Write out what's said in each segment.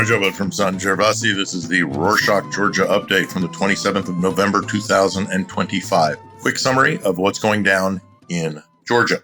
Jobot from San Gervasi. This is the Rorschach, Georgia update from the 27th of November, 2025. Quick summary of what's going down in Georgia.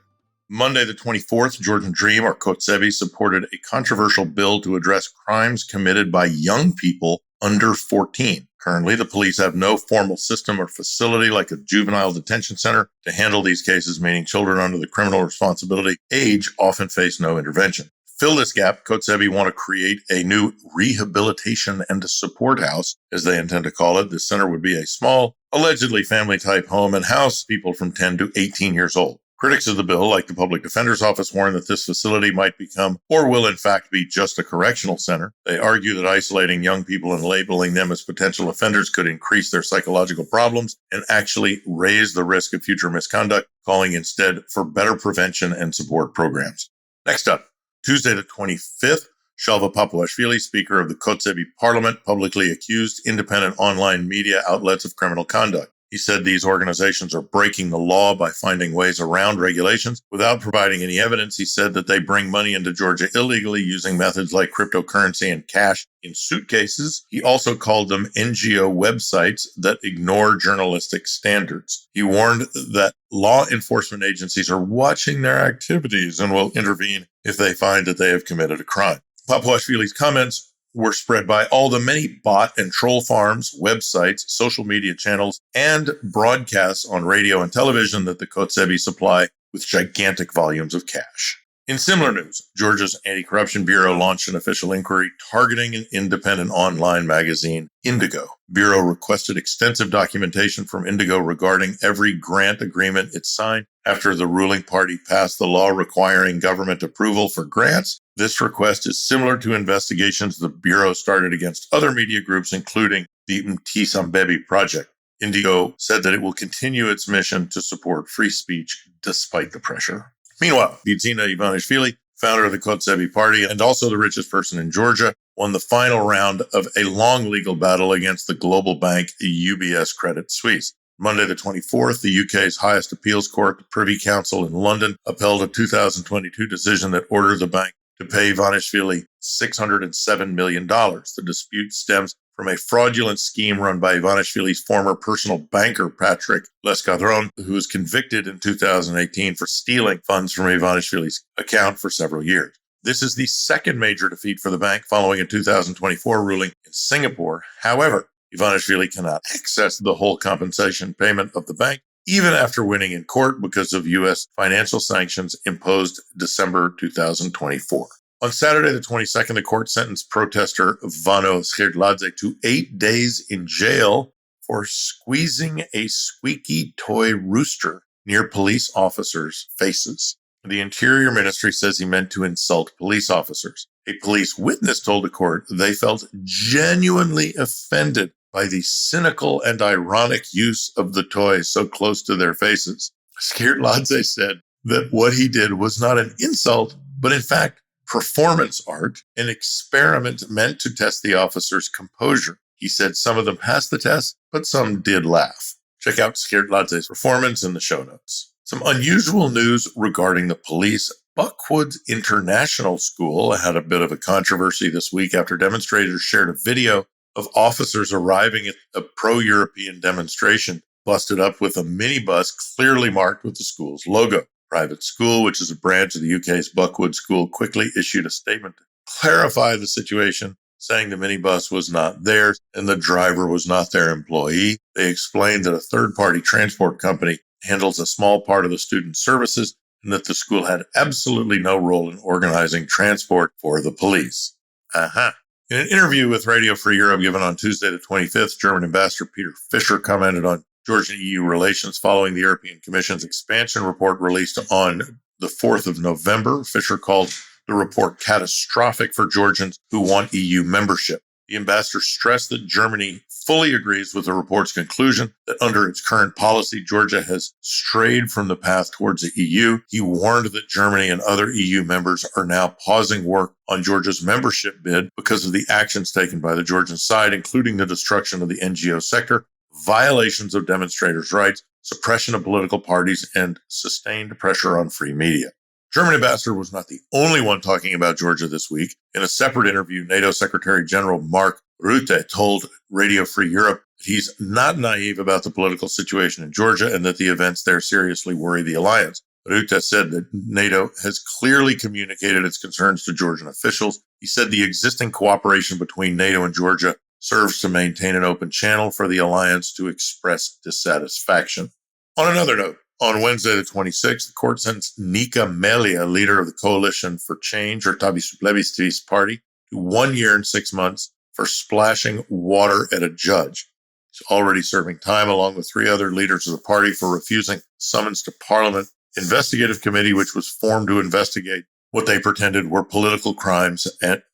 Monday the 24th, Georgian Dream, or Kotsevi, supported a controversial bill to address crimes committed by young people under 14. Currently, the police have no formal system or facility like a juvenile detention center to handle these cases, meaning children under the criminal responsibility age often face no intervention. Fill this gap, Kotsevi want to create a new rehabilitation and support house, as they intend to call it. This center would be a small, allegedly family-type home and house people from 10 to 18 years old. Critics of the bill, like the Public Defender's Office, warn that this facility might become, or will in fact be, just a correctional center. They argue that isolating young people and labeling them as potential offenders could increase their psychological problems and actually raise the risk of future misconduct, calling instead for better prevention and support programs. Next up, Tuesday the 25th, Shalva Papuashvili, Speaker of the Kotsevi Parliament, publicly accused independent online media outlets of criminal conduct. He said these organizations are breaking the law by finding ways around regulations without providing any evidence. He said that they bring money into Georgia illegally using methods like cryptocurrency and cash in suitcases. He also called them NGO websites that ignore journalistic standards. He warned that law enforcement agencies are watching their activities and will intervene if they find that they have committed a crime. Papuashvili's comments were spread by all the many bot and troll farms, websites, social media channels, and broadcasts on radio and television that the Kotsevi supply with gigantic volumes of cash. In similar news, Georgia's Anti-Corruption Bureau launched an official inquiry targeting an independent online magazine, Indigo. Bureau requested extensive documentation from Indigo regarding every grant agreement it signed after the ruling party passed the law requiring government approval for grants. This request is similar to investigations the Bureau started against other media groups, including the Mtisambebi Project. Indigo said that it will continue its mission to support free speech despite the pressure. Meanwhile, Bidzina Ivanishvili, founder of the Kotsevi Party and also the richest person in Georgia, won the final round of a long legal battle against the global bank UBS Credit Suisse. Monday the 24th, the UK's highest appeals court, the Privy Council in London, upheld a 2022 decision that ordered the bank to pay Ivanishvili $607 million. The dispute stems from a fraudulent scheme run by Ivanishvili's former personal banker, Patrick Lescadron, who was convicted in 2018 for stealing funds from Ivanishvili's account for several years. This is the second major defeat for the bank following a 2024 ruling in Singapore. However, Ivanishvili cannot access the whole compensation payment of the bank, even after winning in court because of U.S. financial sanctions imposed December 2024. On Saturday, the 22nd, the court sentenced protester Vano Skhirtladze to 8 days in jail for squeezing a squeaky toy rooster near police officers' faces. The Interior Ministry says he meant to insult police officers. A police witness told the court they felt genuinely offended by the cynical and ironic use of the toy so close to their faces. Skhirtladze said that what he did was not an insult, but in fact, performance art, an experiment meant to test the officers' composure. He said some of them passed the test, but some did laugh. Check out Skhirtladze's performance in the show notes. Some unusual news regarding the police. Buckwood International School had a bit of a controversy this week after demonstrators shared a video of officers arriving at a pro-European demonstration, busted up with a minibus clearly marked with the school's logo. Private school, which is a branch of the UK's Buckwood School, quickly issued a statement to clarify the situation, saying the minibus was not theirs and the driver was not their employee. They explained that a third-party transport company handles a small part of the student services and that the school had absolutely no role in organizing transport for the police. In an interview with Radio Free Europe given on Tuesday the 25th, German Ambassador Peter Fischer commented on Georgian-EU relations following the European Commission's expansion report released on the 4th of November. Fischer called the report catastrophic for Georgians who want EU membership. The ambassador stressed that Germany fully agrees with the report's conclusion that under its current policy, Georgia has strayed from the path towards the EU. He warned that Germany and other EU members are now pausing work on Georgia's membership bid because of the actions taken by the Georgian side, including the destruction of the NGO sector, violations of demonstrators' rights, suppression of political parties, and sustained pressure on free media. German ambassador was not the only one talking about Georgia this week. In a separate interview, NATO Secretary General Mark Rutte told Radio Free Europe that he's not naive about the political situation in Georgia and that the events there seriously worry the alliance. Rutte said that NATO has clearly communicated its concerns to Georgian officials. He said the existing cooperation between NATO and Georgia serves to maintain an open channel for the alliance to express dissatisfaction. On another note, on Wednesday, the 26th, the court sentenced Nika Melia, leader of the Coalition for Change, or Tbilisi Plebiscite party, to 1 year and 6 months for splashing water at a judge. He's already serving time along with 3 other leaders of the party for refusing summons to Parliament investigative committee, which was formed to investigate what they pretended were political crimes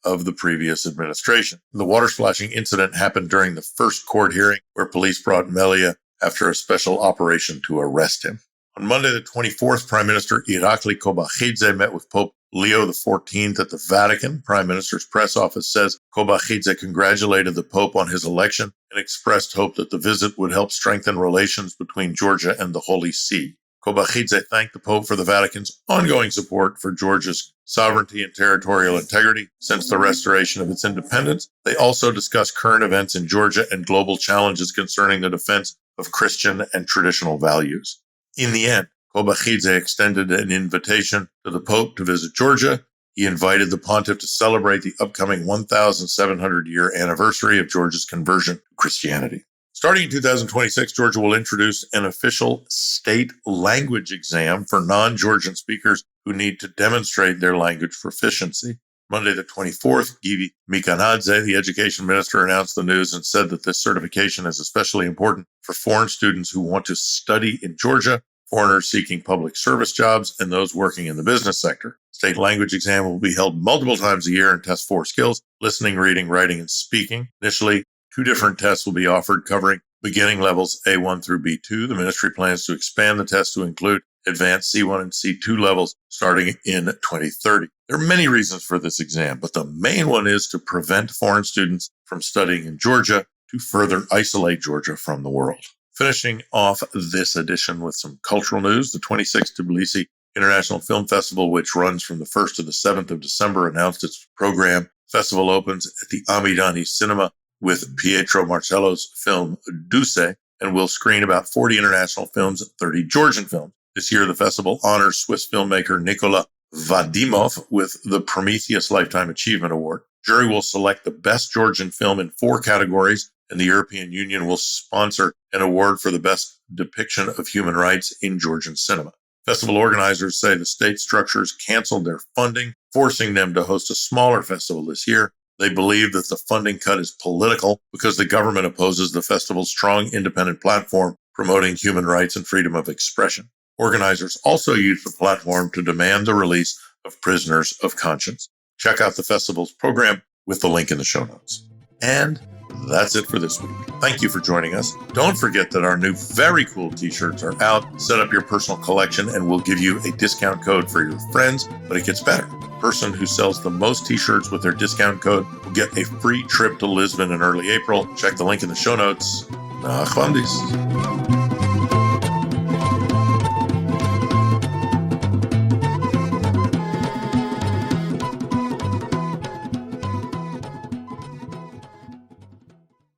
of the previous administration. The water splashing incident happened during the first court hearing, where police brought Melia after a special operation to arrest him. On Monday, the 24th, Prime Minister Irakli Kobachidze met with Pope Leo XIV at the Vatican. Prime Minister's press office says Kobachidze congratulated the Pope on his election and expressed hope that the visit would help strengthen relations between Georgia and the Holy See. Kobachidze thanked the Pope for the Vatican's ongoing support for Georgia's sovereignty and territorial integrity since the restoration of its independence. They also discussed current events in Georgia and global challenges concerning the defense of Christian and traditional values. In the end, Kobachidze extended an invitation to the Pope to visit Georgia. He invited the pontiff to celebrate the upcoming 1,700-year anniversary of Georgia's conversion to Christianity. Starting in 2026, Georgia will introduce an official state language exam for non-Georgian speakers who need to demonstrate their language proficiency. Monday the 24th, Givi Mikanadze, the education minister, announced the news and said that this certification is especially important for foreign students who want to study in Georgia, foreigners seeking public service jobs, and those working in the business sector. State language exam will be held multiple times a year and test 4 skills: listening, reading, writing, and speaking. Initially, 2 different tests will be offered covering beginning levels A1 through B2. The ministry plans to expand the test to include advanced C1 and C2 levels starting in 2030. There are many reasons for this exam, but the main one is to prevent foreign students from studying in Georgia, to further isolate Georgia from the world. Finishing off this edition with some cultural news, the 26th Tbilisi International Film Festival, which runs from the 1st to the 7th of December, announced its program. Festival opens at the Amidani Cinema with Pietro Marcello's film Duce, and will screen about 40 international films and 30 Georgian films. This year, the festival honors Swiss filmmaker Nikola Vadimov with the Prometheus Lifetime Achievement Award. Jury will select the best Georgian film in 4 categories, and the European Union will sponsor an award for the best depiction of human rights in Georgian cinema. Festival organizers say the state structures canceled their funding, forcing them to host a smaller festival this year. They believe that the funding cut is political because the government opposes the festival's strong independent platform promoting human rights and freedom of expression. Organizers also used the platform to demand the release of prisoners of conscience. Check out the festival's program with the link in the show notes. And that's it for this week. Thank you for joining us. Don't forget that our new very cool t-shirts are out. Set up your personal collection and we'll give you a discount code for your friends, but it gets better. The person who sells the most t-shirts with their discount code will get a free trip to Lisbon in early April. Check the link in the show notes. Nachwandis.